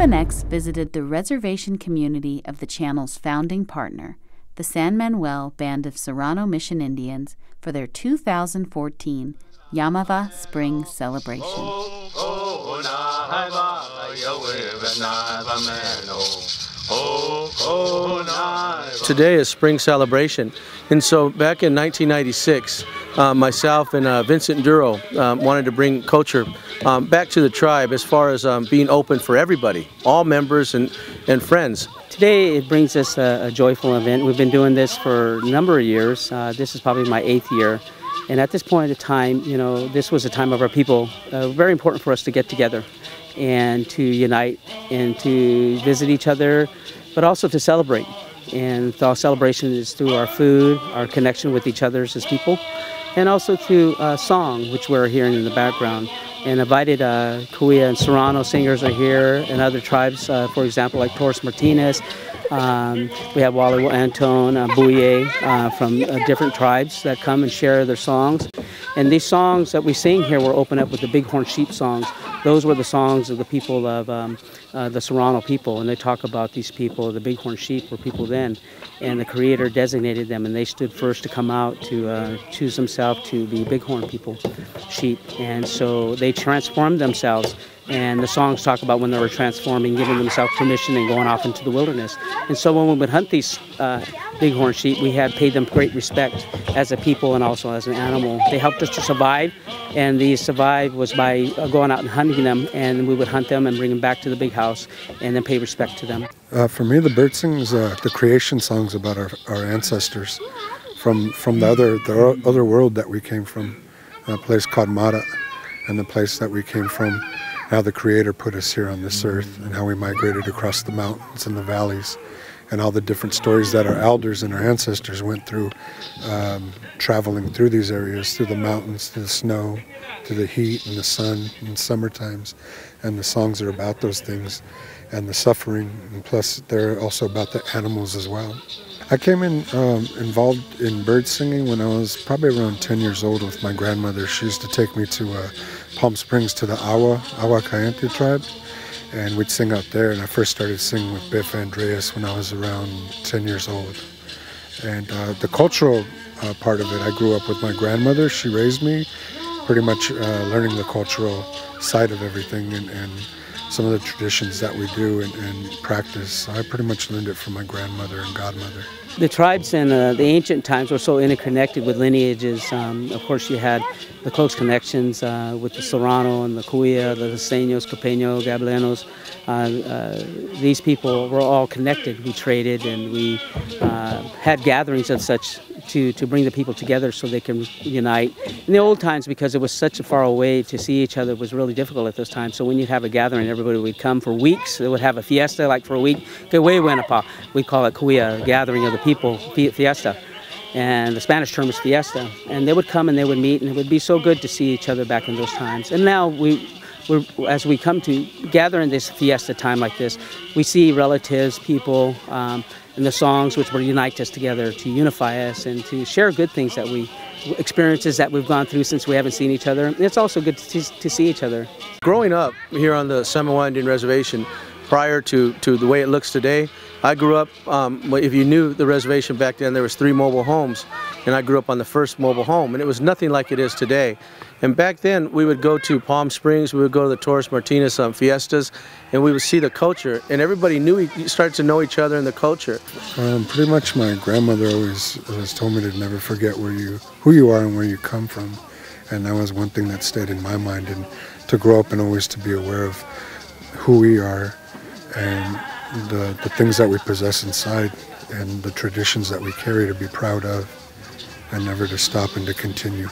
FNX visited the reservation community of the channel's founding partner, the San Manuel Band of Serrano Mission Indians, for their 2014 Yaamava Spring Celebration. Today is Spring Celebration, and so back in 1996, myself and Vincent Duro wanted to bring culture back to the tribe as far as being open for everybody, all members and friends. Today it brings us a joyful event. We've been doing this for a number of years. This is probably my 8th year. And at this point in time, you know, this was a time of our people. Very important for us to get together and to unite and to visit each other, but also to celebrate. And our celebration is through our food, our connection with each other as people, and also through song, which we're hearing in the background. And invited Cahuilla and Serrano singers are here, and other tribes, for example, like Torres Martinez. We have Wally Anton, Bouye from different tribes that come and share their songs. And these songs that we sing here were opened up with the Bighorn Sheep songs. Those were the songs of the people of the Serrano people, and they talk about these people. The Bighorn Sheep were people then, and the Creator designated them, and they stood first to come out to choose themselves to be Bighorn people, sheep. And so they transformed themselves. And the songs talk about when they were transforming, giving themselves permission and going off into the wilderness. And so when we would hunt these bighorn sheep, we had paid them great respect as a people and also as an animal. They helped us to survive, and the survive was by going out and hunting them, and we would hunt them and bring them back to the big house and then pay respect to them. For me, the bird sings the creation songs about our ancestors from the other world that we came from, a place called Mara, and the place that we came from. How the Creator put us here on this earth, and how we migrated across the mountains and the valleys, and all the different stories that our elders and our ancestors went through, traveling through these areas, through the mountains, through the snow, through the heat and the sun in summer times. And the songs are about those things and the suffering, and plus they're also about the animals as well. I came in involved in bird singing when I was probably around 10 years old with my grandmother. She used to take me to Palm Springs to the Awa Cayente tribe, and we'd sing out there. And I first started singing with Biff Andreas when I was around 10 years old. And the cultural part of it, I grew up with my grandmother. She raised me, pretty much learning the cultural side of everything and some of the traditions that we do and practice. I pretty much learned it from my grandmother and godmother. The tribes in the ancient times were so interconnected with lineages. Of course, you had the close connections with the Serrano and the Cahuilla, the Listeños, Copeño, Gabelenos. These people were all connected. We traded and we had gatherings of such to bring the people together so they can unite. In the old times, because it was such a far away, to see each other was really difficult at those times. So when you'd have a gathering, everybody would come for weeks. They would have a fiesta like for a week. We call it Cahuilla, gathering of the people, fiesta. And the Spanish term is fiesta. And they would come and they would meet, and it would be so good to see each other back in those times. And now as we come to gather in this fiesta time like this, we see relatives, people, and the songs which will unite us together, to unify us and to share good things experiences that we've gone through since we haven't seen each other. It's also good to see each other. Growing up here on the Samoa Indian Reservation, prior to the way it looks today, I grew up, if you knew the reservation back then, there was 3 mobile homes, and I grew up on the first mobile home, and it was nothing like it is today. And back then, we would go to Palm Springs, we would go to the Torres Martinez fiestas, and we would see the culture, and everybody started to know each other and the culture. Pretty much my grandmother always told me to never forget who you are and where you come from, and that was one thing that stayed in my mind, and to grow up and always to be aware of who we are and the things that we possess inside and the traditions that we carry to be proud of, and never to stop and to continue.